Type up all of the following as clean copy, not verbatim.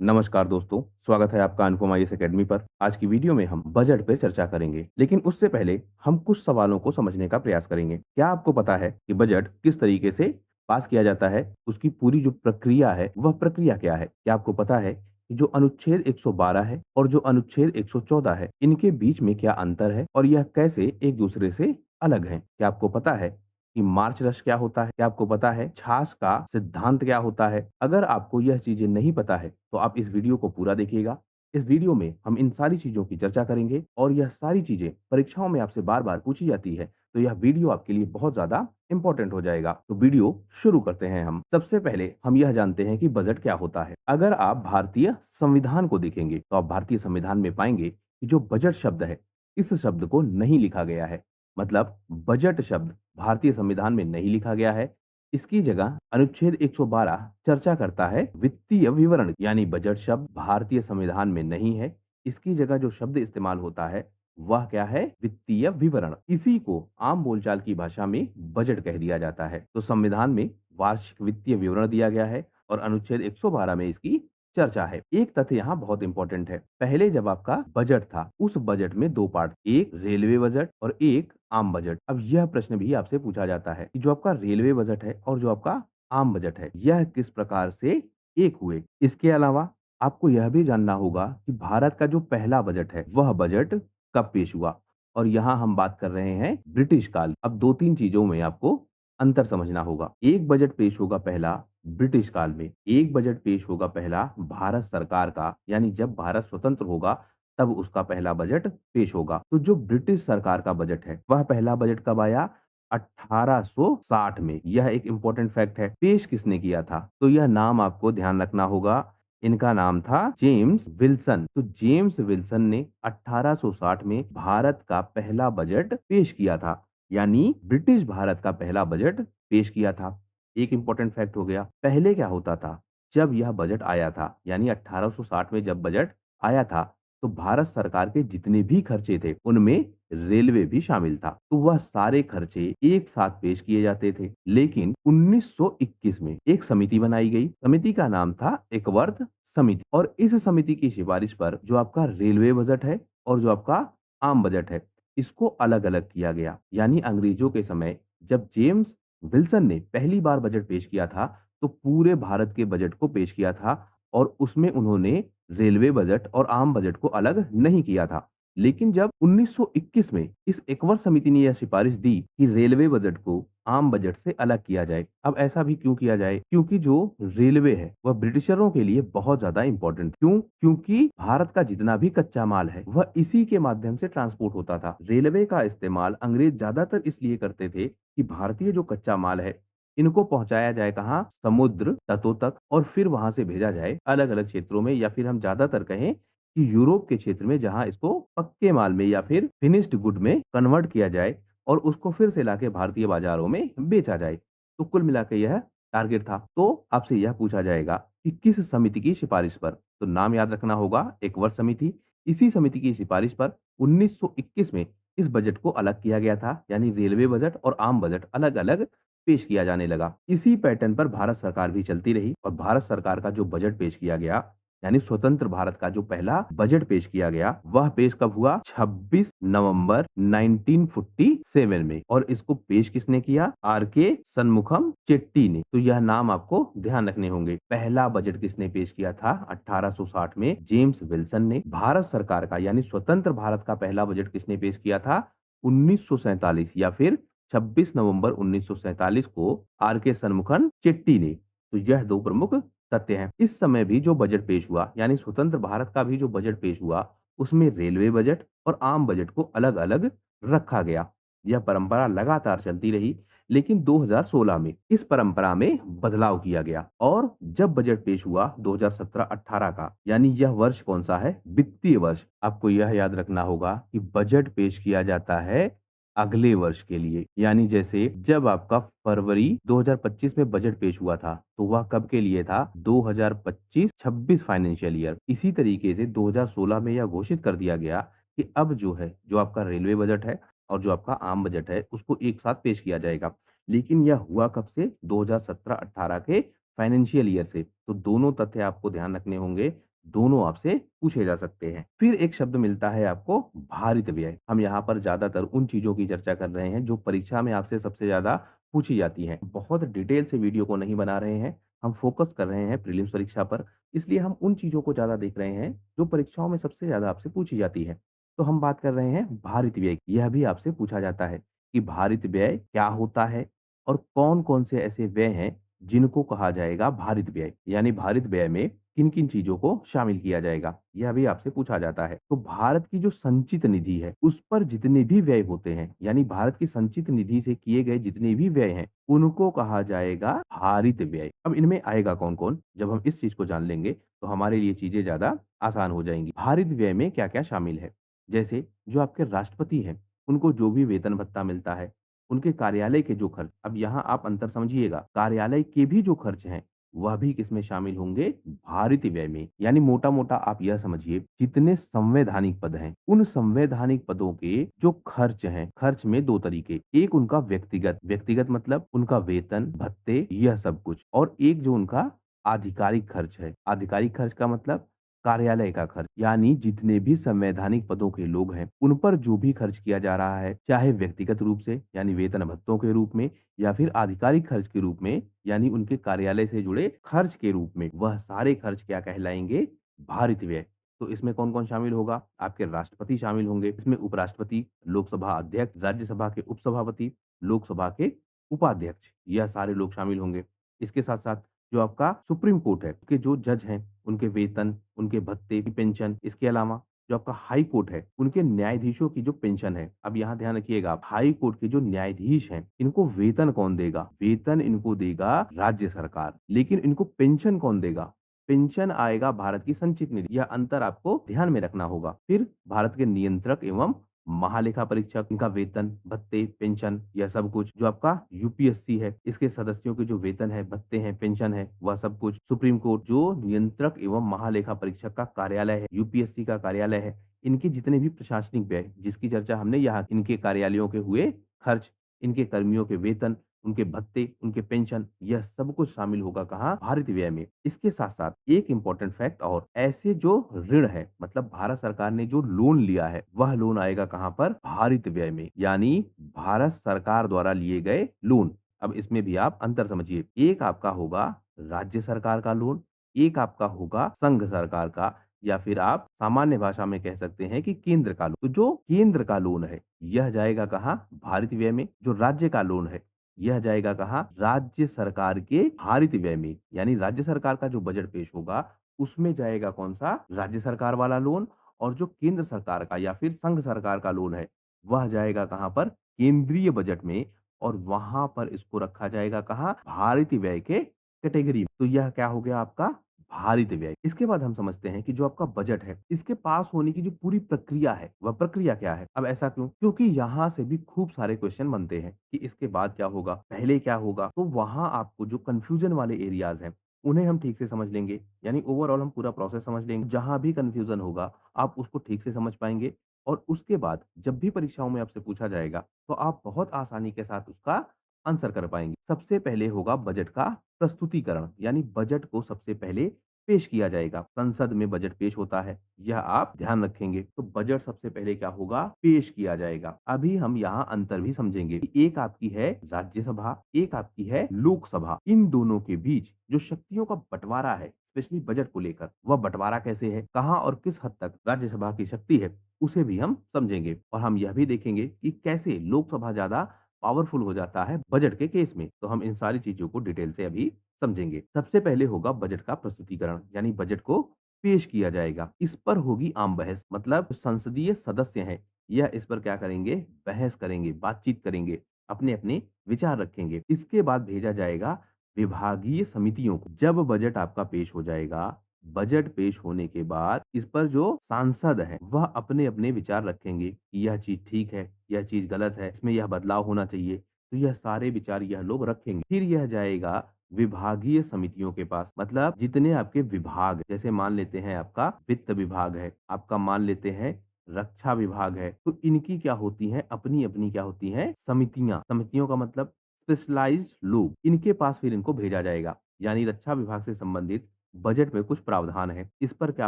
नमस्कार दोस्तों, स्वागत है आपका अनुपम आईएएस एकेडमी पर। आज की वीडियो में हम बजट पे चर्चा करेंगे, लेकिन उससे पहले हम कुछ सवालों को समझने का प्रयास करेंगे। क्या आपको पता है कि बजट किस तरीके से पास किया जाता है? उसकी पूरी जो प्रक्रिया है, वह प्रक्रिया क्या है? क्या आपको पता है कि जो अनुच्छेद 112 है और जो अनुच्छेद 114 है, इनके बीच में क्या अंतर है और यह कैसे एक दूसरे से अलग हैं? क्या आपको पता है कि मार्च रश क्या होता है? क्या आपको पता है छाछ का सिद्धांत क्या होता है? अगर आपको यह चीजें नहीं पता है, तो आप इस वीडियो को पूरा देखिएगा। इस वीडियो में हम इन सारी चीजों की चर्चा करेंगे और यह सारी चीजें परीक्षाओं में आपसे बार-बार पूछी जाती है, तो यह वीडियो आपके लिए बहुत ज्यादा इंपॉर्टेंट हो जाएगा। तो वीडियो शुरू करते हैं हम। सबसे पहले हम यह जानते हैं कि बजट क्या होता है। अगर आप भारतीय संविधान को देखेंगे, तो आप भारतीय संविधान में पाएंगे कि जो बजट शब्द है, इस शब्द को नहीं लिखा गया है। मतलब बजट शब्द भारतीय संविधान में नहीं लिखा गया है। इसकी जगह अनुच्छेद 112 चर्चा करता है वित्तीय विवरण की। यानी बजट शब्द भारतीय संविधान में नहीं है। इसकी जगह जो शब्द इस्तेमाल होता है वह क्या है? वित्तीय विवरण। इसी को आम बोलचाल की भाषा में बजट कह दिया जाता है। तो संविधान में वार्षिक वित्तीय विवरण दिया गया है और अनुच्छेद 112 में इसकी चर्चा है। एक तथ्य यहाँ बहुत इंपॉर्टेंट है। पहले जब आपका बजट था, उस बजट में दो पार्ट, एक रेलवे बजट और एक आम बजट। अब यह प्रश्न भी आपसे पूछा जाता है कि जो आपका रेलवे बजट है और जो आपका आम बजट है, यह किस प्रकार से एक हुए। इसके अलावा आपको यह भी जानना होगा कि भारत का जो पहला बजट है, वह बजट कब पेश हुआ। और यहाँ हम बात कर रहे हैं ब्रिटिश काल। अब दो तीन चीजों में आपको अंतर समझना होगा। एक बजट पेश होगा पहला ब्रिटिश काल में, एक बजट पेश होगा पहला भारत सरकार का, यानी जब भारत स्वतंत्र होगा तब उसका पहला बजट पेश होगा। तो जो ब्रिटिश सरकार का बजट है, वह पहला बजट कब आया? 1860 में। यह एक इंपॉर्टेंट फैक्ट है। पेश किसने किया था? तो यह नाम आपको ध्यान रखना होगा। इनका नाम था जेम्स विल्सन। तो जेम्स विल्सन ने 1860 में भारत का पहला बजट पेश किया था। यानी ब्रिटिश भारत का पहला बजट पेश किया था। एक इंपॉर्टेंट फैक्ट हो गया। पहले क्या होता था? जब यह बजट आया था, यानी 1860 में जब बजट आया था, तो भारत सरकार के जितने भी खर्चे थे, उनमें रेलवे भी शामिल था। तो वह सारे खर्चे एक साथ पेश किए जाते थे। लेकिन 1921 में एक समिति बनाई गई। समिति का नाम था एकवर्थ समिति। और इस समिति की सिफारिश पर जो आपका रेलवे बजट है और जो आपका आम बजट है, इसको अलग-अलग किया गया। यानी अंग्रेजों के समय जब जेम्स विल्सन ने पहली बार बजट पेश किया था, तो पूरे भारत के बजट को पेश किया था और उसमें उन्होंने रेलवे बजट और आम बजट को अलग नहीं किया था। लेकिन जब 1921 में इस एकवर्ष समिति ने यह सिफारिश दी कि रेलवे बजट को आम बजट से अलग किया जाए। अब ऐसा भी क्यों किया जाए? क्योंकि जो रेलवे है, वह ब्रिटिशरों के लिए बहुत ज्यादा इंपॉर्टेंट। क्यों? क्योंकि भारत का जितना भी कच्चा माल है, वह इसी के माध्यम से ट्रांसपोर्ट होता था। रेलवे का इस्तेमाल अंग्रेज ज्यादातर इसलिए करते थे कि भारतीय जो कच्चा माल है, इनको पहुंचाया जाए कहाँ? समुद्र तटों तक, और फिर वहां से भेजा जाए अलग अलग क्षेत्रों में, या फिर हम ज्यादातर कहें कि यूरोप के क्षेत्र में, जहां इसको पक्के माल में या फिर फिनिश्ड गुड में कन्वर्ट किया जाए और उसको फिर से लाके भारतीय बाजारों में बेचा जाए। तो कुल मिला के यह टारगेट था। तो आपसे यह पूछा जाएगा कि किस समिति की सिफारिश पर? तो नाम याद रखना होगा, एकवर्ष समिति। इसी समिति की सिफारिश पर 1921 में इस बजट को अलग किया गया था। यानी रेलवे बजट और आम बजट अलग अलग पेश किया जाने लगा। इसी पैटर्न पर भारत सरकार भी चलती रही और भारत सरकार का जो बजट पेश किया गया, यानी स्वतंत्र भारत का जो पहला बजट पेश किया गया, वह पेश कब हुआ? 26 नवंबर 1947 में। और इसको पेश किसने किया? आर के सनमुखम चेट्टी ने। तो यह नाम आपको ध्यान रखने होंगे। पहला बजट किसने पेश किया था? 1860 में जेम्स विल्सन ने। भारत सरकार का यानी स्वतंत्र भारत का पहला बजट किसने पेश किया था? 1947 या फिर 26 नवंबर 1947 को आर के सनमुखम चेट्टी ने। तो यह दो प्रमुख तथ्य हैं। इस समय भी जो बजट पेश हुआ, यानी स्वतंत्र भारत का भी जो बजट पेश हुआ, उसमें रेलवे बजट और आम बजट को अलग अलग रखा गया। यह परंपरा लगातार चलती रही, लेकिन 2016 में इस परंपरा में बदलाव किया गया और जब बजट पेश हुआ 2017-18 का, यानी यह वर्ष कौन सा है? वित्तीय वर्ष। आपको यह याद रखना होगा कि बजट पेश किया जाता है अगले वर्ष के लिए। यानी जैसे जब आपका फरवरी 2025 में बजट पेश हुआ था, तो वह कब के लिए था? 2025-26 फाइनेंशियल ईयर। इसी तरीके से 2016 में यह घोषित कर दिया गया कि अब जो है, जो आपका रेलवे बजट है और जो आपका आम बजट है, उसको एक साथ पेश किया जाएगा। लेकिन यह हुआ कब से? 2017-18 के फाइनेंशियल ईयर से। तो दोनों तथ्य आपको ध्यान रखने होंगे। दोनों आपसे पूछे जा सकते हैं। फिर एक शब्द मिलता है आपको भारित व्यय। हम यहाँ पर ज़्यादातर उन चीज़ों की चर्चा कर रहे हैं जो परीक्षा में आपसे सबसे ज़्यादा पूछी जाती हैं। बहुत डिटेल से वीडियो को नहीं बना रहे हैं, हम फ़ोकस कर रहे हैं प्रीलिम्स परीक्षा पर, इसलिए हम उन चीज़ों को ज़्यादा देख रहे हैं जो परीक्षाओं में सबसे ज़्यादा आपसे पूछी जाती है। तो हम बात कर रहे हैं भारित व्यय की। यह भी आपसे पूछा जाता है कि भारित व्यय क्या होता है और कौन-कौन से ऐसे व्यय हैं जिनको कहा जाएगा भारित व्यय? यानी भारित व्यय में किन-किन चीज़ों को शामिल किया जाएगा? यह भी आपसे पूछा जाता है। तो भारत की जो संचित निधि है, उस पर जितने भी व्यय होते हैं, यानी भारत की संचित निधि से किए गए जितने भी व्यय हैं, उनको कहा जाएगा भारित व्यय। अब इनमें आएगा कौन-कौन? जब हम इस चीज़ को जान लेंगे, तो हमारे लिए चीज़ें ज़्यादा आसान हो जाएँगी। भारित व्यय में क्या-क्या शामिल है? जैसे जो आपके राष्ट्रपति हैं, उनको जो भी वेतन भत्ता मिलता है, उनके कार्यालय के जो खर्च, अब यहाँ आप अंतर समझिएगा, कार्यालय के भी जो खर्च हैं, वह भी किसमें शामिल होंगे? भारित व्यय में। यानी मोटा-मोटा आप यह समझिए, जितने संवैधानिक पद हैं, उन संवैधानिक पदों के जो खर्च हैं, खर्च में 2 तरीके, एक उनका व्यक्तिगत, व्यक्तिगत मतलब उनका वेतन, भत्ते, यह सब कुछ, और एक जो उनका आधिकारिक खर्च है। आधिकारिक खर्च का मतलब कार्यालय का खर्च, यानी जितने भी संवैधानिक पदों के लोग हैं, उन पर जो भी खर्च किया जा रहा है, चाहे व्यक्तिगत रूप से यानी वेतन भत्तों के रूप में, या फिर आधिकारिक खर्च के रूप में यानी उनके कार्यालय से जुड़े खर्च के रूप में, वह सारे खर्च क्या कहलाएंगे? भारित व्यय। तो इसमें कौन-कौन शामिल होगा? आपके राष्ट्रपति शामिल होंगे, इसमें उपराष्ट्रपति, लोकसभा अध्यक्ष, राज्यसभा के उपसभापति, लोकसभा के उपाध्यक्ष, यह सारे लोग शामिल होंगे। इसके साथ-साथ जो आपका सुप्रीम कोर्ट है, उसके जो जज हैं, उनके वेतन, उनके भत्ते की पेंशन, इसके अलावा जो आपका हाई कोर्ट है, उनके न्यायाधीशों की जो पेंशन है, अब यहाँ ध्यान रखिएगा आप, हाई कोर्ट के जो न्यायाधीश हैं, इनको वेतन कौन देगा? वेतन इनको देगा राज्य सरकार, लेकिन इनको पेंशन कौन देगा? पेंशन आएगा भारत की संचित निधि। यह अंतर आपको ध्यान में रखना होगा। फिर भारत के नियंत्रक एवं महालेखा परीक्षक, इनका वेतन, भत्ते, पेंशन, यह सब कुछ। जो आपका यूपीएससी है, इसके सदस्यों के जो वेतन है, भत्ते हैं, पेंशन है, वह सब कुछ। सुप्रीम कोर्ट जो नियंत्रक एवं महालेखा परीक्षक का कार्यालय है, यूपीएससी का कार्यालय है, इनके जितने भी प्रशासनिक व्यय, जिसकी चर्चा हमने यहाँ, इनके कार्यालयों के हुए खर्च, इनके कर्मियों के वेतन, उनके भत्ते, उनके पेंशन, यह सब कुछ शामिल होगा कहाँ? भारित व्यय में। इसके साथ-साथ एक इम्पोर्टेंट फैक्ट और, ऐसे जो ऋण है, मतलब भारत सरकार ने जो लोन लिया है, वह लोन आएगा कहाँ पर? भारित व्यय में। यानी भारत सरकार द्वारा लिए गए लोन। अब इसमें भी आप अंतर समझिए, एक आपका होगा राज्य सरकार का लोन, एक आपका होगा संघ सरकार का, या फिर आप सामान्य भाषा में कह सकते हैं कि केंद्र का लोन। तो जो केंद्र का लोन है, यह जाएगा कहाँ? भारित व्यय में। जो राज्य का लोन है, यह जाएगा कहाँ? राज्य सरकार के भारित व्यय में। यानी राज्य सरकार का जो बजट पेश होगा, उसमें जाएगा कौन-सा? राज्य सरकार वाला लोन, और जो केंद्र सरकार का या फिर संघ सरकार का लोन है, वह जाएगा कहाँ पर? केंद्रीय बजट में, और वहाँ पर इसको रखा जाएगा कहाँ? भारित व्यय के कैटेगरी में। तो यह क्या हो गया आपका? भारित व्यय। इसके बाद हम समझते हैं कि जो आपका बजट है, इसके पास होने की जो पूरी प्रक्रिया है, वह प्रक्रिया क्या है? अब ऐसा क्यों? क्योंकि यहाँ से भी खूब सारे क्वेश्चन बनते हैं कि इसके बाद क्या होगा? पहले क्या होगा? तो वहाँ आपको जो कन्फ्यूजन वाले एरियाज़ हैं, उन्हें हम ठीक से समझ लेंगे। यानी ओवरऑल हम पूरा प्रोसेस समझ लेंगे। जहाँ भी कन्फ्यूजन होगा, आप उसको ठीक से समझ पाएँगे, और उसके बाद जब भी परीक्षाओं में आपसे पूछा जाएगा, तो आप बहुत आसानी के साथ उसका आंसर कर पाएँगे। सबसे पहले होगा बजट का प्रस्तुतिकरण, यानी बजट को सबसे पहले पेश किया जाएगा। संसद में बजट पेश होता है, यह आप ध्यान रखेंगे। तो बजट सबसे पहले क्या होगा? पेश किया जाएगा। अभी हम यहाँ अंतर भी समझेंगे कि एक आपकी है राज्यसभा, एक आपकी है लोकसभा। इन दोनों के बीच जो शक्तियों का बँटवारा है, स्पेशली बजट को लेकर, वह बँटवारा कैसे है? कहाँ और किस हद तक राज्यसभा की शक्ति है, उसे भी हम समझेंगे। और हम यह भी देखेंगे कि कैसे लोकसभा ज़्यादा पावरफुल हो जाता है बजट के केस में। तो हम इन सारी चीज़ों को डिटेल से अभी समझेंगे। सबसे पहले होगा बजट का प्रस्तुतिकरण, यानी बजट को पेश किया जाएगा। इस पर होगी आम बहस, मतलब जो संसदीय सदस्य हैं, यह इस पर क्या करेंगे? बहस करेंगे, बातचीत करेंगे, अपने-अपने विचार रखेंगे। इसके बाद भेजा जाएगा विभागीय समितियों को। जब बजट आपका पेश हो जाएगा, बजट पेश होने के बाद इस पर जो सांसद हैं, वह अपने-अपने विचार रखेंगे कि यह चीज़ ठीक है, यह चीज़ गलत है, इसमें यह बदलाव होना चाहिए। तो यह सारे विचार यह लोग रखेंगे। फिर यह जाएगा विभागीय समितियों के पास, मतलब जितने आपके विभाग, जैसे मान लेते हैं आपका वित्त विभाग है, आपका मान लेते हैं रक्षा विभाग है, तो इनकी क्या होती हैं? अपनी-अपनी क्या होती हैं? समितियाँ। समितियों का मतलब स्पेशलाइज्ड लोग, इनके पास फिर इनको भेजा जाएगा। यानी रक्षा विभाग से संबंधित बजट में कुछ प्रावधान है। इस पर क्या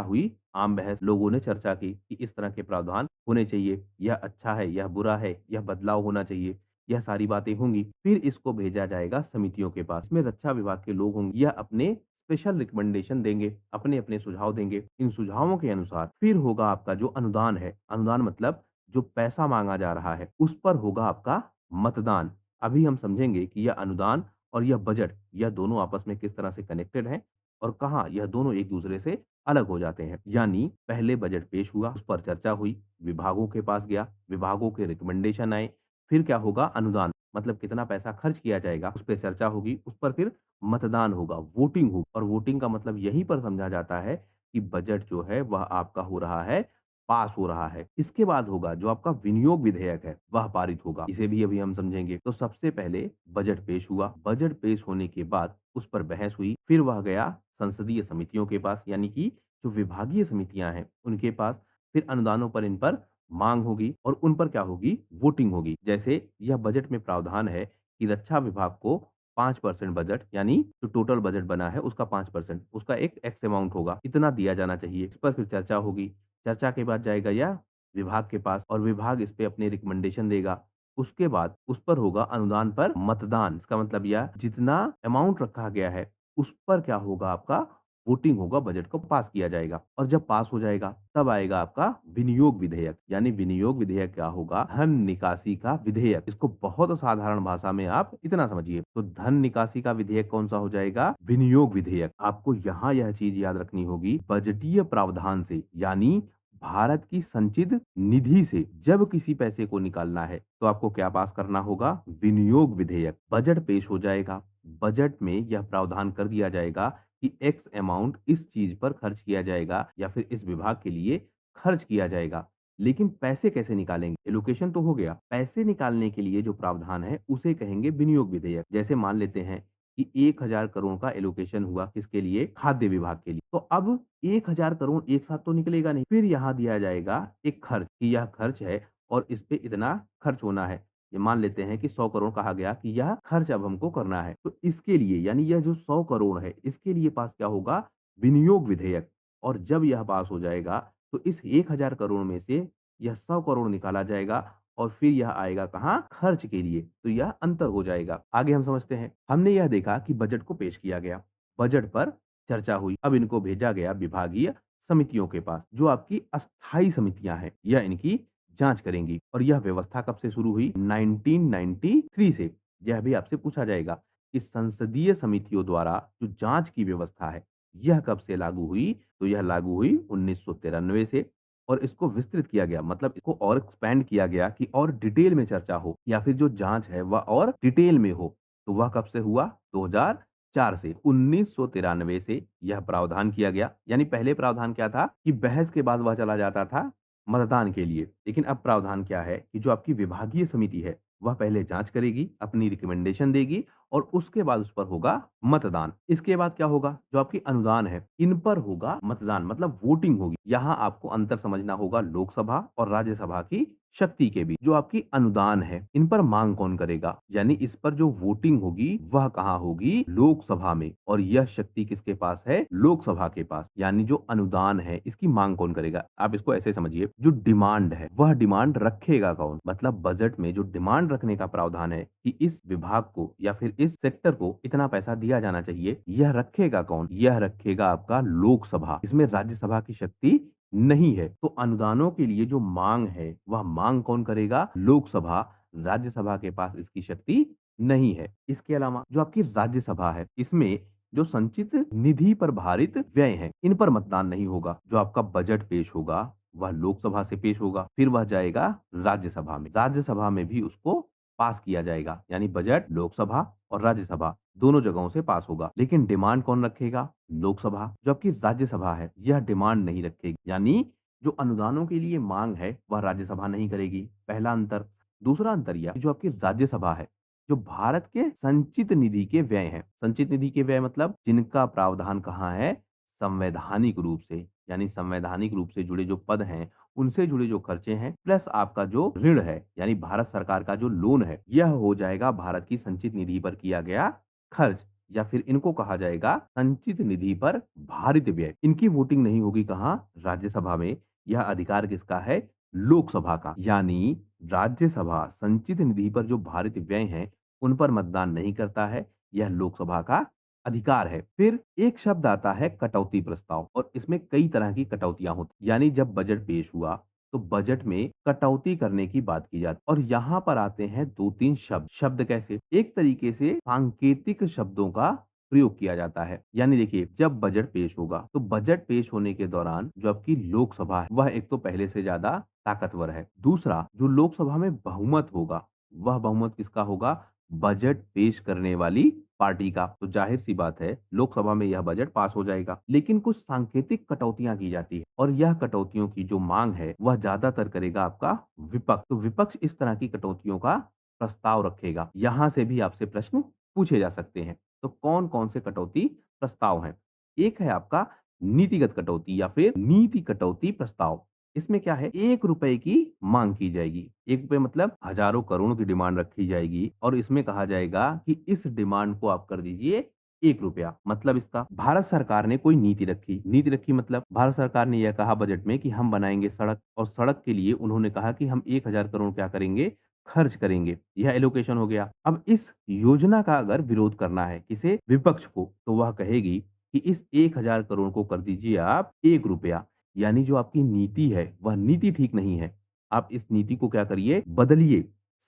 हुई आम बहस, लोगों ने चर्चा की कि इस तरह के प्रावधान होने चाहिए, यह अच्छा है, यह बुरा है, यह बदलाव होना चाहिए, यह सारी बातें होंगी। फिर इसको भेजा जाएगा समितियों के पास। इसमें रक्षा विभाग के लोग होंगे, यह अपने स्पेशल रिकमेंडेशन देंगे, अपने-अपने सुझाव देंगे। इन सुझावों के अनुसार फिर होगा आपका जो अनुदान है, अनुदान मतलब जो पैसा माँगा जा रहा है, उस पर होगा आपका मतदान। अभी हम समझेंगे कि यह अनुदान और यह बजट, यह दोनों आपस में किस तरह से कनेक्टेड हैं और कहाँ यह दोनों एक-दूसरे से अलग हो जाते हैं। यानी पहले बजट पेश हुआ, उस पर चर्चा हुई, विभागों के पास गया, विभागों के रिकमेंडेशन आए, फिर क्या होगा अनुदान, मतलब कितना पैसा खर्च किया जाएगा, उस पे चर्चा होगी, उस पर फिर मतदान होगा, वोटिंग होगी और वोटिंग का मतलब यहीं पर समझा जाता है कि बजट जो है वह आपका हो रहा है, पास हो रहा है। इसके बाद होगा जो आपका विनियोग विधेयक है, वह पारित होगा। इसे भी अभी हम समझेंगे। तो सबसे पहले बजट पेश हुआ, बजट पेश होने के बाद उस पर बहस हुई, फिर वह गया संसदीय समितियों के पास यानी कि जो विभागीय समितियाँ हैं, उनके पास, फिर अनुदानों पर इन पर माँग होगी और उन पर क्या होगी, वोटिंग होगी। जैसे यह बजट में प्रावधान है कि रक्षा विभाग को 5% बजट यानी जो टोटल बजट बना है उसका 5% उसका एक एक्स अमाउंट होगा, इतना दिया जाना चाहिए। इस पर फिर चर्चा होगी, चर्चा के बाद जाएगा यह विभाग के पास और विभाग इस पे अपने रिकमेंडेशन देगा। उसके बाद उस पर होगा अनुदान पर मतदान, इसका मतलब यह जितना अमाउंट रखा गया है, उस पर क्या होगा आपका वोटिंग होगा, बजट को पास किया जाएगा और जब पास हो जाएगा तब आएगा आपका विनियोग विधेयक। यानी विनियोग विधेयक क्या होगा, धन निकासी का विधेयक। इसको बहुत साधारण भाषा में आप इतना समझिए। तो धन निकासी का विधेयक कौन सा हो जाएगा, विनियोग विधेयक। आपको यहाँ यह चीज याद रखनी होगी, बजटीय प्रावधान से यानी भारत की संचित निधि से जब किसी पैसे को निकालना है तो आपको क्या पास करना होगा, विनियोग विधेयक। बजट पेश हो जाएगा, बजट में यह प्रावधान कर दिया जाएगा कि एक्स अमाउंट इस चीज पर खर्च किया जाएगा या फिर इस विभाग के लिए खर्च किया जाएगा। लेकिन पैसे कैसे निकालेंगे, एलोकेशन तो हो गया, पैसे निकालने के लिए जो प्रावधान है उसे कहेंगे विनियोग विधेयक। जैसे मान लेते हैं कि 1000 करोड़ का एलोकेशन हुआ, किसके लिए, खाद्य विभाग के लिए। तो अब 1000 करोड़ एक साथ तो निकलेगा नहीं, फिर यहाँ दिया जाएगा एक खर्च कि यह खर्च है और इस पे इतना खर्च होना है। ये मान लेते हैं कि 100 करोड़ कहा गया कि यह खर्च अब हमको करना है। तो इसके लिए यानी यह जो 100 करोड़ है, इसके लिए पास क्या होगा, विनियोग विधेयक। और जब यह पास हो जाएगा तो इस 1000 करोड़ में से यह 100 करोड़ निकाला जाएगा और फिर यह आएगा कहाँ, खर्च के लिए। तो यह अंतर हो जाएगा। आगे हम समझते हैं। हमने यह देखा कि बजट को पेश किया गया, बजट पर चर्चा हुई, अब इनको भेजा गया विभागीय समितियों के पास, जो आपकी अस्थायी समितियां हैं, यह इनकी जांच करेंगी। और यह व्यवस्था कब से शुरू हुई, 1993 से। यह भी आपसे पूछा जाएगा कि संसदीय समितियों द्वारा जो जांच की व्यवस्था है, यह कब से लागू हुई, तो यह लागू हुई 1993 से। और इसको विस्तृत किया गया, मतलब इसको और एक्सपैंड किया गया कि और डिटेल में चर्चा हो या फिर जो जांच है वह और डिटेल में हो। तो वह कब से हुआ, 2004 से। 1993 से यह प्रावधान किया गया। यानी पहले प्रावधान क्या था कि बहस के बाद वह चला जाता था मतदान के लिए, लेकिन अब प्रावधान क्या है कि जो आपकी विभागीय समिति है वह पहले जांच करेगी, अपनी रिकमेंडेशन देगी और उसके बाद उस पर होगा मतदान। इसके बाद क्या होगा, जो आपकी अनुदान है इन पर होगा मतदान, मतलब वोटिंग होगी। यहाँ आपको अंतर समझना होगा लोकसभा और राज्यसभा की शक्ति के बीच। जो आपकी अनुदान है इन पर मांग कौन करेगा, यानी इस पर जो वोटिंग होगी वह कहाँ होगी, लोकसभा में। और यह शक्ति किसके पास है, लोकसभा के पास। यानी जो अनुदान है इसकी मांग कौन करेगा, आप इसको ऐसे समझिए, जो डिमांड है वह डिमांड रखेगा कौन, मतलब बजट में जो डिमांड रखने का प्रावधान है कि इस विभाग को या फिर इस सेक्टर को इतना पैसा दिया जाना चाहिए, यह रखेगा कौन, यह रखेगा आपका लोकसभा। इसमें राज्यसभा की शक्ति नहीं है। तो अनुदानों के लिए जो मांग है वह मांग कौन करेगा, लोकसभा। राज्यसभा के पास इसकी शक्ति नहीं है। इसके अलावा जो आपकी राज्यसभा है, इसमें जो संचित निधि पर भारित व्यय है इन पर मतदान नहीं होगा। जो आपका बजट पेश होगा वह लोकसभा से पेश होगा, फिर वह जाएगा राज्यसभा में, राज्यसभा में भी उसको पास किया जाएगा। यानी बजट लोकसभा और राज्यसभा दोनों जगहों से पास होगा। लेकिन डिमांड कौन रखेगा, लोकसभा। जो आपकी राज्यसभा है यह डिमांड नहीं रखेगी, यानी जो अनुदानों के लिए मांग है वह राज्यसभा नहीं करेगी, पहला अंतर। दूसरा अंतर यह, जो आपकी राज्यसभा है, जो भारत के संचित निधि के व्यय हैं, संचित निधि के व्यय मतलब जिनका प्रावधान कहाँ है, संवैधानिक रूप से, यानी संवैधानिक रूप से जुड़े जो पद हैं उनसे जुड़े जो खर्चे हैं, प्लस आपका जो ऋण है यानी भारत सरकार का जो लोन है, यह हो जाएगा भारत की संचित निधि पर किया गया खर्च। या फिर इनको कहा जाएगा संचित निधि पर भारित व्यय। इनकी वोटिंग नहीं होगी कहाँ? राज्यसभा में। यह अधिकार किसका है? लोकसभा का। यानी राज्यसभा संचित निधि पर जो भारित व्यय हैं, उन पर मतदान नहीं करता है। यह लोकसभा का अधिकार है। फिर एक शब्द आता है कटौती प्रस्ताव, और इसमें कई तरह की कटौतियां होती, यानी जब बजट पेश हुआ तो बजट में कटौती करने की बात की जाती, और यहाँ पर आते हैं दो तीन शब्द। शब्द कैसे? एक तरीके से सांकेतिक शब्दों का प्रयोग किया जाता है। यानी देखिए, जब बजट पेश होगा तो बजट पेश होने के दौरान जो आपकी लोकसभा है वह एक तो पहले से ज्यादा ताकतवर है। दूसरा, जो लोकसभा में बहुमत होगा वह बहुमत किसका होगा? बजट पेश करने वाली पार्टी का। तो जाहिर सी बात है लोकसभा में यह बजट पास हो जाएगा। लेकिन कुछ सांकेतिक कटौतियां की जाती है, और यह कटौतियों की जो मांग है वह ज्यादातर करेगा आपका विपक्ष। तो विपक्ष इस तरह की कटौतियों का प्रस्ताव रखेगा। यहां से भी आपसे प्रश्न पूछे जा सकते हैं। तो कौन कौन से कटौती प्रस्ताव हैं? एक है आपका नीतिगत कटौती या फिर नीति कटौती प्रस्ताव। इसमें क्या है? 1 रुपए की मांग की जाएगी। 1 रुपए मतलब हजारों करोड़ों की डिमांड रखी जाएगी, और इसमें कहा जाएगा कि इस डिमांड को आप कर दीजिए 1 रुपया। मतलब इसका भारत सरकार ने कोई नीति रखी मतलब भारत सरकार ने यह कहा बजट में कि हम बनाएंगे सड़क, और सड़क के लिए उन्होंने कहा कि हम 1,000 करोड़ क्या करेंगे? खर्च करेंगे। यह एलोकेशन हो गया। अब इस योजना का अगर विरोध करना है किसे? विपक्ष को, तो वह कहेगी कि इस 1,000 करोड़ को कर दीजिए आप 1 रुपया। यानी जो आपकी नीति है वह नीति ठीक नहीं है। आप इस नीति को क्या करिए? बदलिए।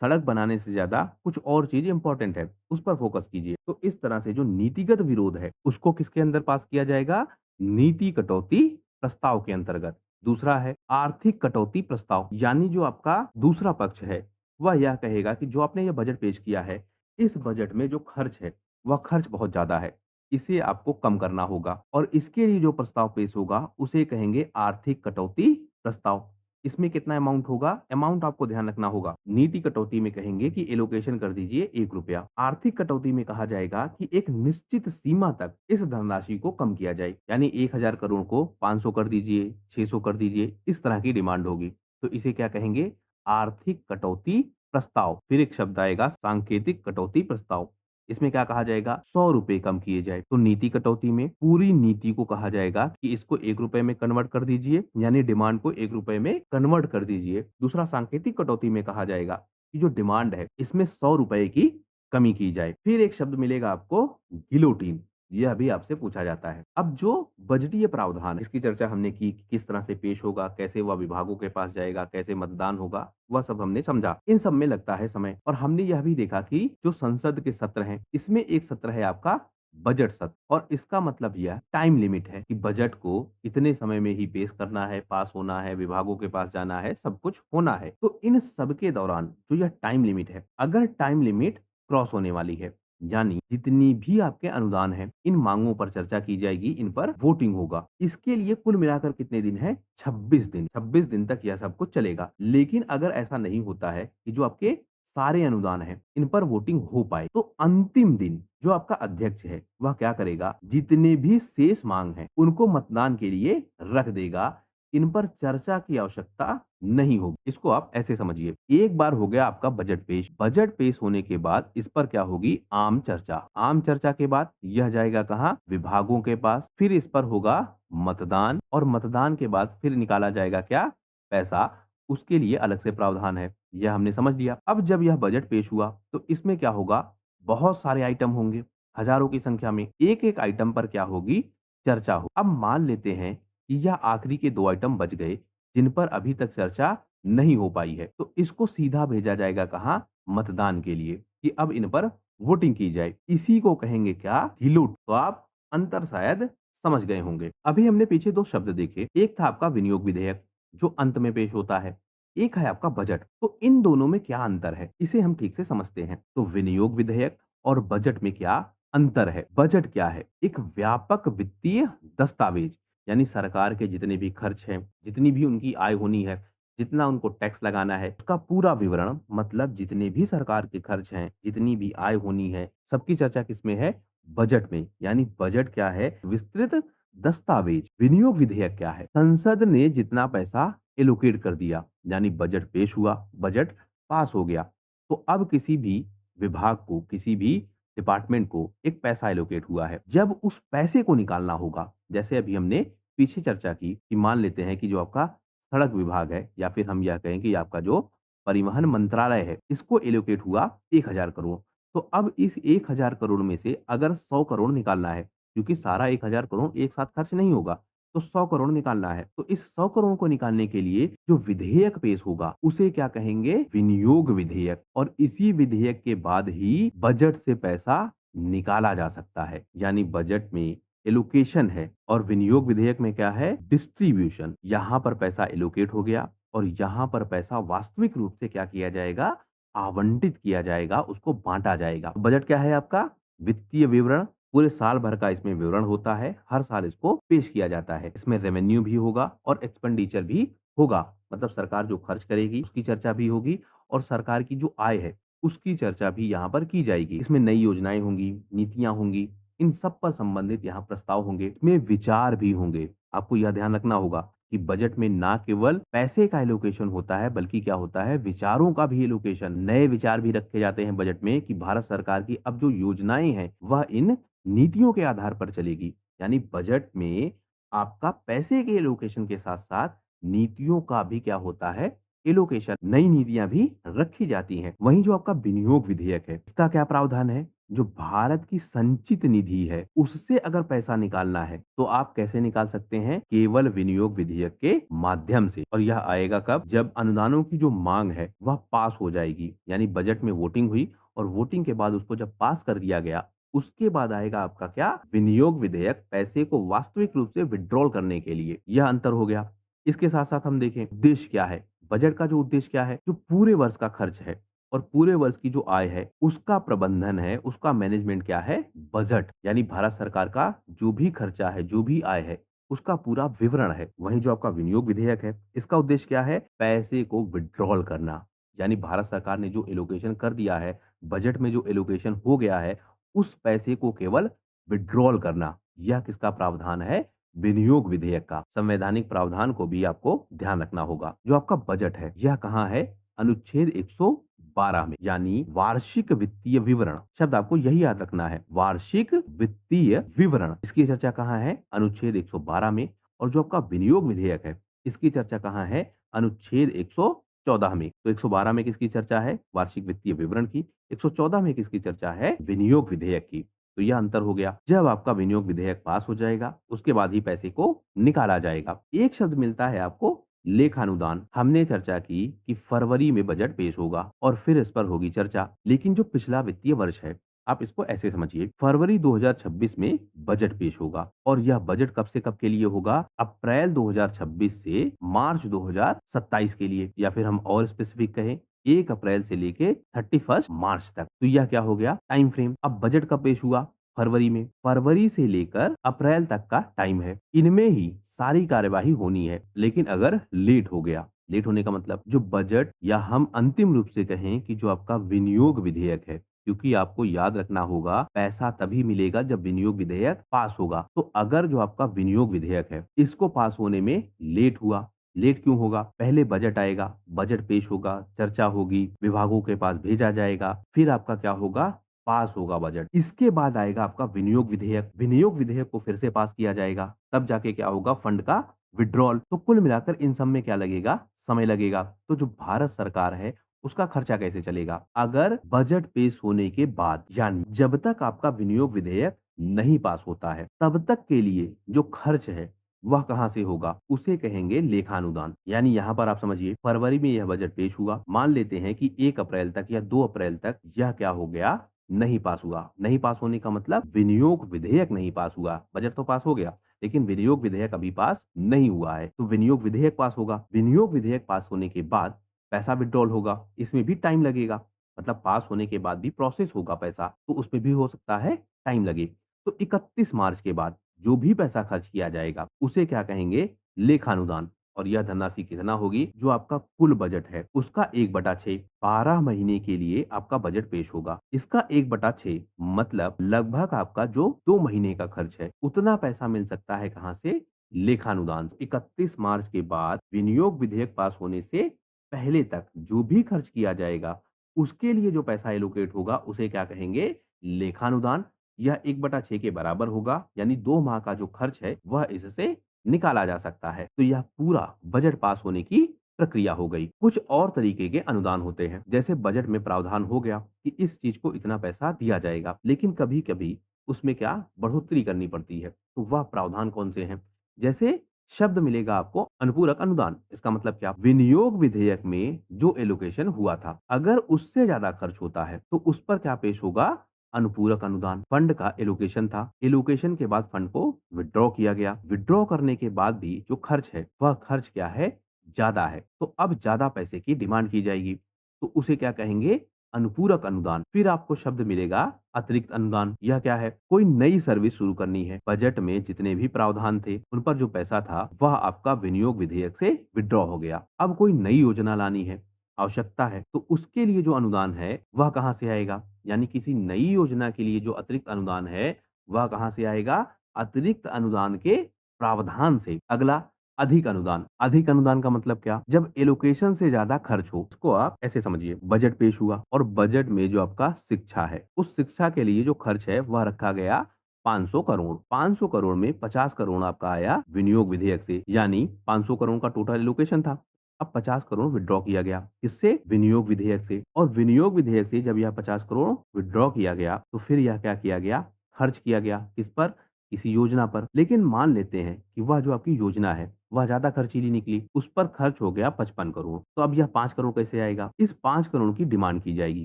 सड़क बनाने से ज्यादा कुछ और चीज इंपॉर्टेंट है, उस पर फोकस कीजिए। तो इस तरह से जो नीतिगत विरोध है उसको किसके अंदर पास किया जाएगा? नीति कटौती प्रस्ताव के अंतर्गत। दूसरा है आर्थिक कटौती प्रस्ताव, यानी जो आपका दूसरा पक्ष है वह यह कहेगा कि जो आपने यह बजट पेश किया है, इस बजट में जो खर्च है वह खर्च बहुत ज्यादा है, इसे आपको कम करना होगा, और इसके लिए जो प्रस्ताव पेश होगा उसे कहेंगे आर्थिक कटौती प्रस्ताव। इसमें कितना अमाउंट होगा? अमाउंट आपको ध्यान रखना होगा। नीति कटौती में कहेंगे कि एलोकेशन कर दीजिए 1 रुपया। आर्थिक कटौती में कहा जाएगा कि एक निश्चित सीमा तक इस धनराशि को कम किया जाए, यानी 1,000 करोड़ को 500 कर दीजिए, 600 कर दीजिए, इस तरह की डिमांड होगी। तो इसे क्या कहेंगे? आर्थिक कटौती प्रस्ताव। फिर एक शब्द आएगा सांकेतिक कटौती प्रस्ताव। इसमें क्या कहा जाएगा? 100 रुपए कम किए जाए। तो नीति कटौती में पूरी नीति को कहा जाएगा कि इसको 1 रुपए में कन्वर्ट कर दीजिए, यानी डिमांड को 1 रुपए में कन्वर्ट कर दीजिए। दूसरा, सांकेतिक कटौती में कहा जाएगा कि जो डिमांड है इसमें 100 रुपए की कमी की जाए। फिर एक शब्द मिलेगा आपको गिलोटीन। यह भी आपसे पूछा जाता है। अब जो बजटीय प्रावधान है, इसकी चर्चा हमने की कि किस तरह से पेश होगा, कैसे वह विभागों के पास जाएगा, कैसे मतदान होगा, वह सब हमने समझा। इन सब में लगता है समय, और हमने यह भी देखा कि जो संसद के सत्र हैं, इसमें एक सत्र है आपका बजट सत्र, और इसका मतलब यह टाइम लिमिट है कि बजट को इतने समय में ही पेश करना है, पास होना है, विभागों के पास जाना है, सब कुछ होना है। तो इन सब के दौरान जो यह टाइम लिमिट है, अगर टाइम लिमिट क्रॉस होने वाली है, यानी जितनी भी आपके अनुदान है, इन मांगों पर चर्चा की जाएगी, इन पर वोटिंग होगा। इसके लिए कुल मिलाकर कितने दिन है? 26 दिन। 26 दिन तक यह सब कुछ चलेगा। लेकिन अगर ऐसा नहीं होता है कि जो आपके सारे अनुदान हैं इन पर वोटिंग हो पाए, तो अंतिम दिन जो आपका अध्यक्ष है वह क्या करेगा? जितने भी शेष मांग हैं उनको मतदान के लिए रख देगा। इन पर चर्चा की आवश्यकता नहीं होगी। इसको आप ऐसे समझिए, एक बार हो गया आपका बजट पेश। बजट पेश होने के बाद इस पर क्या होगी? आम चर्चा। आम चर्चा के बाद यह जाएगा कहाँ? विभागों के पास। फिर इस पर होगा मतदान, और मतदान के बाद फिर निकाला जाएगा क्या? पैसा। उसके लिए अलग से प्रावधान है। यह हमने समझ लिया। अब जब यह बजट पेश हुआ तो इसमें क्या होगा? बहुत सारे आइटम होंगे, हजारों की संख्या में। एक एक आइटम पर क्या होगी? चर्चा हो। अब मान लेते हैं कि यह आखिरी के 2 आइटम बच गए जिन पर अभी तक चर्चा नहीं हो पाई है, तो इसको सीधा भेजा जाएगा कहाँ? मतदान के लिए, कि अब इन पर वोटिंग की जाए। इसी को कहेंगे क्या? गिलोट। तो आप अंतर शायद समझ गए होंगे। अभी हमने पीछे 2 शब्द देखे, एक था आपका विनियोग विधेयक जो अंत में पेश होता है, एक है आपका बजट। तो इन दोनों में क्या अंतर है, इसे हम ठीक से समझते हैं। तो विनियोग विधेयक और बजट में क्या अंतर है? बजट क्या है? एक व्यापक वित्तीय दस्तावेज, यानी सरकार के जितने भी खर्च हैं, जितनी भी उनकी आय होनी है, जितना उनको टैक्स लगाना है, उसका पूरा विवरण, मतलब जितने भी सरकार के खर्च हैं, जितनी भी आय होनी है, सबकी चर्चा किसमें है? बजट में। यानी बजट क्या है? विस्तृत दस्तावेज। विनियोग विधेयक क्या है? संसद ने जितना पैसा एलोकेट कर दिया, यानी बजट पेश हुआ, बजट पास हो गया, तो अब किसी भी विभाग को, किसी भी डिपार्टमेंट को एक पैसा एलोकेट हुआ है। जब उस पैसे को निकालना होगा, जैसे अभी हमने पीछे चर्चा की कि मान लेते हैं कि जो आपका सड़क विभाग है या फिर हम यह कहें कि आपका जो परिवहन मंत्रालय है, इसको एलोकेट हुआ 1000 करोड़। तो अब इस 1000 करोड़ में से अगर 100 करोड़ निकालना है, क्योंकि सारा 1000 करोड़ एक साथ खर्च नहीं होगा, तो 100 करोड़ निकालना है। तो इस 100 करोड़ को निकालने के लिए जो विधेयक पेश होगा, उसे क्या कहेंगे? विनियोग विधेयक। और इसी विधेयक के बाद ही बजट से पैसा निकाला जा सकता है। यानी बजट में एलोकेशन है और विनियोग विधेयक में क्या है? डिस्ट्रीब्यूशन। यहाँ पर पैसा एलोकेट हो गया और यहाँ पर पैसा वास्तविक रूप से क्या किया जाएगा? आवंटित किया जाएगा, उसको बाँटा जाएगा। बजट क्या है आपका? वित्तीय विवरण। पूरे साल भर का इसमें विवरण होता है, हर साल इसको पेश किया जाता है। इसमें रेवेन्यू भी होगा और एक्सपेंडिचर भी होगा, मतलब सरकार जो खर्च करेगी उसकी चर्चा भी होगी और सरकार की जो आय है उसकी चर्चा भी यहाँ पर की जाएगी। इसमें नई योजनाएं होंगी, नीतियां होंगी, इन सब पर संबंधित यहाँ प्रस्ताव होंगे, इसमें विचार भी होंगे। आपको यह ध्यान रखना होगा कि बजट में ना केवल पैसे का एलोकेशन होता है, बल्कि क्या होता है? विचारों का भी एलोकेशन। नए विचार भी रखे जाते हैं बजट में कि भारत सरकार की अब जो योजनाएं हैं वह इन नीतियों के आधार पर चलेगी। यानी बजट में आपका पैसे के एलोकेशन के साथ-साथ नीतियों का भी क्या होता है? एलोकेशन। नई नीतियां भी रखी जाती हैं। वहीं जो आपका विनियोग विधेयक है, इसका क्या प्रावधान है? जो भारत की संचित निधि है, उससे अगर पैसा निकालना है, तो आप कैसे निकाल सकते हैं? केवल विनियोग विधेयक के माध्यम से। और यह आएगा कब? जब अनुदानों की जो मांग है, वह पास हो जाएगी। यानी बजट में वोटिंग हुई और वोटिंग के बाद उसको जब पास कर दिया गया, उसके बाद आएगा आपका क्या? विनियोग विधेयक, पैसे को वास्तविक रूप से विथड्रॉल करने के लिए। यह अंतर हो गया। इसके साथ-साथ हम देखें उद्देश्य क्या है? बजट का जो उद्देश्य क्या है? जो पूरे वर्ष का खर्च है और पूरे वर्ष की जो आय है, उसका प्रबंधन है, उसका मैनेजमेंट क्या है? बजट। यानी भारत सरकार का जो भी खर्चा है, जो भी आय है, उसका पूरा विवरण है। वहीं जो आपका विनियोग विधेयक है, इसका उद्देश्य क्या है? पैसे को विथड्रॉल करना। यानी भारत सरकार ने जो एलोकेशन कर दिया है, बजट में जो एलोकेशन हो गया है, उस पैसे को केवल विथड्रॉल करना। यह किसका प्रावधान है? विनियोग विधेयक का। संवैधानिक प्रावधान को भी आपको ध्यान रखना होगा। जो आपका बजट है, यह कहाँ है? अनुच्छेद 112 में, यानी वार्षिक वित्तीय विवरण। शब्द आपको यही याद रखना है, वार्षिक वित्तीय विवरण। इसकी चर्चा कहाँ है? अनुच्छेद 112 में। और जो आपका विनियोग विधेयक है, इसकी चर्चा कहाँ है? अनुच्छेद 114 में। तो 112 में किसकी चर्चा है? वार्षिक वित्तीय विवरण की। 114 में किसकी चर्चा है? विनियोग विधेयक की। तो यह अंतर हो गया। जब आपका विनियोग विधेयक पास हो जाएगा, उसके बाद ही पैसे को निकाला जाएगा। एक शब्द मिलता है आपको, लेखानुदान। हमने चर्चा की कि फरवरी में बजट पेश होगा और फिर इस पर होगी चर्चा। लेकिन जो पिछला वित्तीय वर्ष है, आप इसको ऐसे समझिए, फरवरी 2026 में बजट पेश होगा और यह बजट कब से कब के लिए होगा? अप्रैल 2026 से मार्च 2027 के लिए, या फिर हम और स्पेसिफिक कहें 1 अप्रैल से लेके 31 मार्च तक। तो यह क्या हो गया? Time frame. अब बजट कब पेश हुआ? फरवरी में। फरवरी से लेकर अप्रैल तक का टाइम है। इनमें ही सारी कार्यवाही होनी है। लेकिन अगर लेट हो गया, लेट होने का मतलब जो बजट, या हम अंतिम रूप से कहें कि जो आपका विनियोग विधेयक है, क्योंकि आपको याद रखना होगा पैसा तभी मिलेगा जब विनियोग विधेयक पास होगा। तो अगर जो आपका विनियोग विधेयक है, इसको पास होने में लेट हुआ, लेट क्यों होगा? पहले बजट आएगा, बजट पेश होगा, चर्चा होगी, विभागों के पास भेजा जाएगा, फिर आपका क्या होगा? पास होगा बजट। इसके बाद आएगा आपका विनियोग विधेयक। विनियोग विधेयक को फिर से पास किया जाएगा, तब जाके क्या होगा? फंड का विथड्रॉल। तो कुल मिलाकर इन सब में क्या लगेगा? समय लगेगा। तो जो भारत सरकार है, उसका खर्चा कैसे चलेगा? अगर बजट पेश होने के बाद, यानी जब तक आपका विनियोग विधेयक नहीं पास होता है, तब तक के लिए जो खर्च है वह कहां से होगा? उसे कहेंगे लेखानुदान। यानी यहां पर आप समझिए, फरवरी में यह बजट पेश हुआ, मान लेते हैं कि 1 अप्रैल तक या 2 अप्रैल तक यह क्या हो गया? नहीं पास हुआ। नहीं पास होने का मतलब विनियोग विधेयक नहीं पास हुआ। बजट तो पास हो गया, लेकिन विनियोग विधेयक अभी पास नहीं हुआ है। तो विनियोग विधेयक पास होगा। विनियोग विधेयक पास होने के बाद पैसा विथड्रॉल होगा, इसमें भी टाइम लगेगा। मतलब पास होने के बाद भी प्रोसेस होगा पैसा, तो उसमें भी हो सकता है टाइम लगे। तो 31 मार्च के बाद जो भी पैसा खर्च किया जाएगा, उसे क्या कहेंगे? लेखानुदान। और यह धनराशि कितना होगी? जो आपका कुल बजट है, उसका 1/6, 12 महीने के लिए आपका बजट पेश होगा। इसका 1/6 मतलब लगभग आपका जो 2 महीने का खर्च है, उतना पैसा मिल सकता है कहाँ से? लेखानुदान। 31 मार्च के बाद विनियोग विधेयक पास होने से पहले तक जो भी खर्च किया जाएगा, उसके लिए जो पैसा एलोकेट होगा, उसे क्या कहेंगे? लेखानुदान यह 1/6 के बराबर होगा, यानी 2 माह का जो खर्च है वह इससे निकाला जा सकता है। तो यह पूरा बजट पास होने की प्रक्रिया हो गई। कुछ और तरीके के अनुदान होते हैं, जैसे बजट में प्रावधान हो गया कि इस चीज को इतना पैसा दिया जाएगा, लेकिन कभी-कभी उसमें क्या बढ़ोतरी करनी पड़ती है। तो वह प्रावधान कौन से हैं? जैसे शब्द मिलेगा आपको अनुपूरक अनुदान। इसका मतलब क्या? विनियोग विधेयक में जो एलोकेशन हुआ था, अगर उससे ज्यादा खर्च होता है तो उस पर क्या पेश होगा? अनुपूरक अनुदान। फंड का एलोकेशन था, एलोकेशन के बाद फंड को विथड्रॉ किया गया, विथड्रॉ करने के बाद भी जो खर्च है वह खर्च क्या है? ज्यादा है। तो अब ज्यादा पैसे की डिमांड की जाएगी, तो उसे क्या कहेंगे? अनुपूरक अनुदान। फिर आपको शब्द मिलेगा अतिरिक्त अनुदान। यह क्या है? कोई नई सर्विस शुरू करनी है, बजट में जितने भी प्रावधान थे उन पर जो पैसा था वह आपका विनियोग विधेयक से विथड्रॉ हो गया। अब कोई नई योजना लानी है, आवश्यकता है, तो उसके लिए जो अनुदान है वह कहां से आएगा? यानी किसी नई योजना के लिए जो अतिरिक्त अनुदान है वह कहां से आएगा? अतिरिक्त अनुदान के प्रावधान से। अगला अधिक अनुदान। अधिक अनुदान का मतलब क्या? जब एलोकेशन से ज्यादा खर्च हो। इसको आप ऐसे समझिए, बजट पेश हुआ और बजट में जो आपका शिक्षा है, उस शिक्षा के लिए जो खर्च है वह रखा गया 500 करोड़। 500 करोड़ में 50 करोड़ आपका आया विनियोग विधेयक से, यानी 500 करोड़ का टोटल एलोकेशन था। अब 50 करोड़ विथड्रॉ किया गया, किससे? विनियोग विधेयक से। और विनियोग विधेयक से जब यह 50 करोड़ विथड्रॉ किया गया तो फिर यह क्या किया गया? खर्च किया गया। किस पर? किसी योजना पर। लेकिन मान लेते हैं कि वह जो आपकी योजना है वह ज्यादा खर्चीली निकली, उस पर खर्च हो गया 55 करोड़। तो अब यह 5 करोड़ कैसे आएगा? इस 5 करोड़ की डिमांड की जाएगी।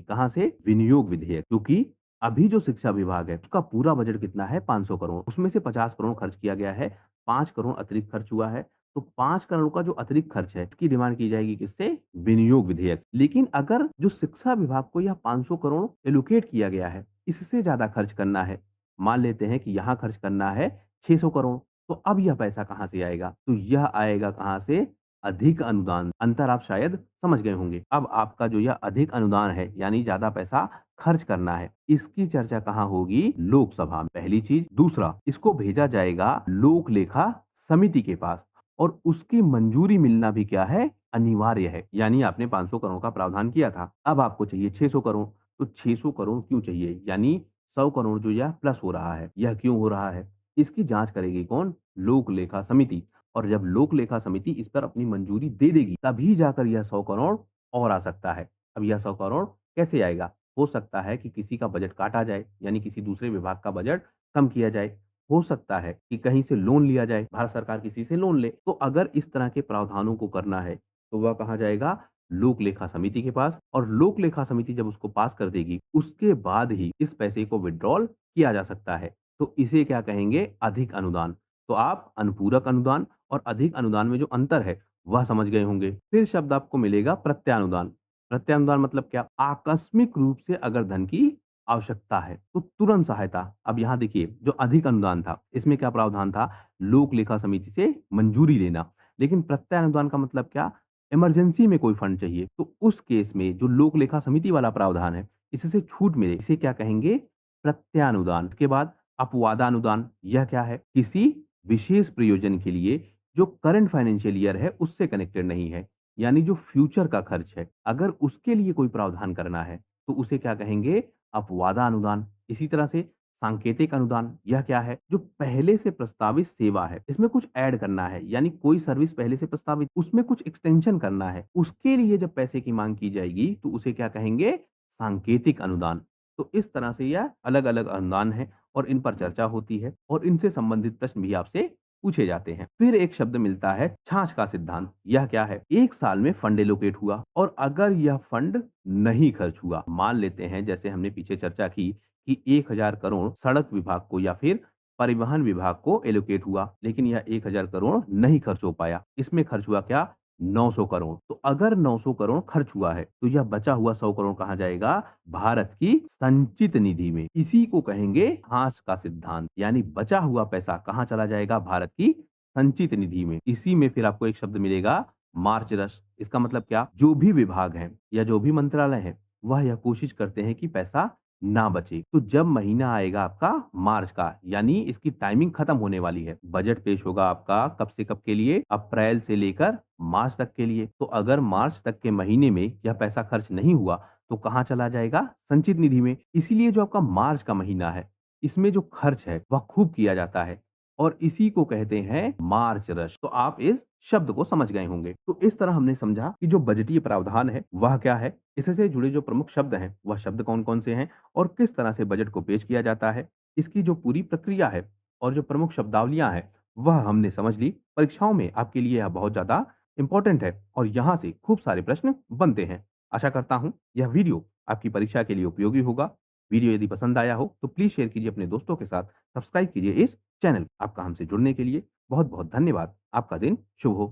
कहां से? विनियोग विधेयक। क्योंकि अभी जो शिक्षा विभाग है उसका पूरा बजट कितना है? 500 करोड़। उसमें से 50 करोड़ खर्च किया गया है, 5 करोड़ अतिरिक्त खर्च हुआ है। तो 5 करोड़ का जो अतिरिक्त खर्च है इसकी डिमांड की जाएगी किससे? विनियोग विधेयक। लेकिन अगर जो शिक्षा विभाग को यह 500 करोड़ एलोकेट किया गया है, इससे ज्यादा खर्च करना है, मान लेते हैं कि यहाँ खर्च करना है 600 करोड़, तो अब यह पैसा कहां से आएगा? तो यह आएगा कहां से? अधिक अनुदान। अंतर आप शायद समझ गए होंगे। अब आपका जो यह अधिक अनुदान है, यानी ज्यादा पैसा खर्च करना है, इसकी चर्चा कहां होगी? लोकसभा में, पहली चीज। दूसरा, इसको भेजा जाएगा लोक लेखा समिति के पास और उसकी मंजूरी मिलना भी क्या है? अनिवार्य है। यानी आपने 500 करोड़ का प्रावधान किया था, अब आपको चाहिए 600 करोड़। तो 600 करोड़ क्यों चाहिए? यानी 100 करोड़ जो यह प्लस हो रहा है, यह क्यों हो रहा है? इसकी जांच करेगी कौन? लोक लेखा समिति। और जब लोक लेखा समिति इस पर अपनी मंजूरी दे देगी तभी जाकर यह 100 करोड़ और आ सकता है। अब यह 100 करोड़ कैसे आएगा? हो सकता है कि किसी का बजट काटा जाए, यानी किसी दूसरे विभाग का बजट कम किया जाए। हो सकता है कि कहीं से लोन लिया जाए, भारत सरकार किसी से लोन ले। तो अगर इस तरह के प्रावधानों को करना है तो वह कहाँ जाएगा? लोक लेखा समिति के पास। और लोक लेखा समिति जब उसको पास कर देगी उसके बाद ही इस पैसे को विड्रॉल किया जा सकता है। तो इसे क्या कहेंगे? अधिक अनुदान। तो आप अनुपूरक अनुदान और अधिक अनुदान में जो अंतर है वह समझ गए होंगे। फिर शब्द आपको मिलेगा प्रत्यानुदान। प्रत्यानुदान मतलब क्या? आकस्मिक रूप से अगर धन की आवश्यकता है तो तुरंत सहायता। अब यहाँ देखिए, जो अधिक अनुदान था इसमें क्या प्रावधान था? लोक लेखा समिति से मंजूरी लेना। लेकिन प्रत्यानुदान का मतलब क्या? इमरजेंसी में कोई फंड चाहिए, तो उस केस में जो लोक लेखा समिति वाला प्रावधान है इससे छूट मिले, इसे क्या कहेंगे? प्रत्यानुदान। इसके बाद अपवादानुदान। यह क्या है? किसी विशेष प्रयोजन के लिए जो करंट फाइनेंशियल ईयर है उससे कनेक्टेड नहीं है, यानी जो फ्यूचर का खर्च है, अगर उसके लिए कोई प्रावधान करना है तो उसे क्या कहेंगे? अपवादानुदान। इसी तरह से सांकेतिक अनुदान। यह क्या है? जो पहले से प्रस्तावित सेवा है इसमें कुछ ऐड करना है, यानी कोई सर्विस पहले से प्रस्तावित उसमें कुछ एक्सटेंशन करना है, उसके लिए जब पैसे की मांग की जाएगी तो उसे क्या कहेंगे? सांकेतिक अनुदान। तो इस तरह से यह अलग अलग अनुदान है और इन पर चर्चा होती है और इनसे संबंधित प्रश्न भी आपसे पूछे जाते हैं। फिर एक शब्द मिलता है छाछ का सिद्धांत। यह क्या है? एक साल में फंड एलोकेट हुआ और अगर यह फंड नहीं खर्च हुआ, मान लेते हैं जैसे हमने पीछे चर्चा की कि 1000 करोड़ सड़क विभाग को या फिर परिवहन विभाग को एलोकेट हुआ, लेकिन यह 1000 करोड़ नहीं खर्च हो पाया। इसमें खर्च हुआ क्या? 900 करोड़। तो अगर 900 करोड़ खर्च हुआ है तो यह बचा हुआ 100 करोड़ कहां जाएगा? भारत की संचित निधि में। इसी को कहेंगे हांस का सिद्धांत, यानी बचा हुआ पैसा कहां चला जाएगा? भारत की संचित निधि में। इसी में फिर आपको एक शब्द मिलेगा मार्च रस। इसका मतलब क्या? जो भी विभाग है या जो भी मंत्रालय है वह यह कोशिश करते हैं कि पैसा ना बचे। तो जब महीना आएगा आपका मार्च का, यानी इसकी टाइमिंग खत्म होने वाली है, बजट पेश होगा आपका कब से कब के लिए? अप्रैल से लेकर मार्च तक के लिए। तो अगर मार्च तक के महीने में यह पैसा खर्च नहीं हुआ तो कहाँ चला जाएगा? संचित निधि में। इसीलिए जो आपका मार्च का महीना है, इसमें जो खर्च है वह खूब किया जाता है और इसी को कहते हैं मार्च रश। तो आप इस शब्द को समझ गए होंगे। तो इस तरह हमने समझा कि जो बजटीय प्रावधान है वह क्या है, इससे जुड़े जो प्रमुख शब्द हैं वह शब्द कौन-कौन से हैं और किस तरह से बजट को पेश किया जाता है। इसकी जो पूरी प्रक्रिया है और जो प्रमुख शब्दावलियाँ हैं वह हमने समझ ली। परीक्षाओं में आपके लिए यह बहुत ज़्यादा इम्पोर्टेंट है और यहाँ से खूब सारे प्रश्न बनते हैं। आशा करता हूँ यह वीडियो आपकी परीक्षा के लिए उपयोगी होगा। वीडियो यदि पसंद आया हो तो प्लीज़ शेयर कीजिए अपने दोस्तों के साथ, सब्सक्राइब कीजिए इस चैनल। आपका हमसे जुड़ने के लिए बहुत-बहुत धन्यवाद। आपका दिन शुभ हो।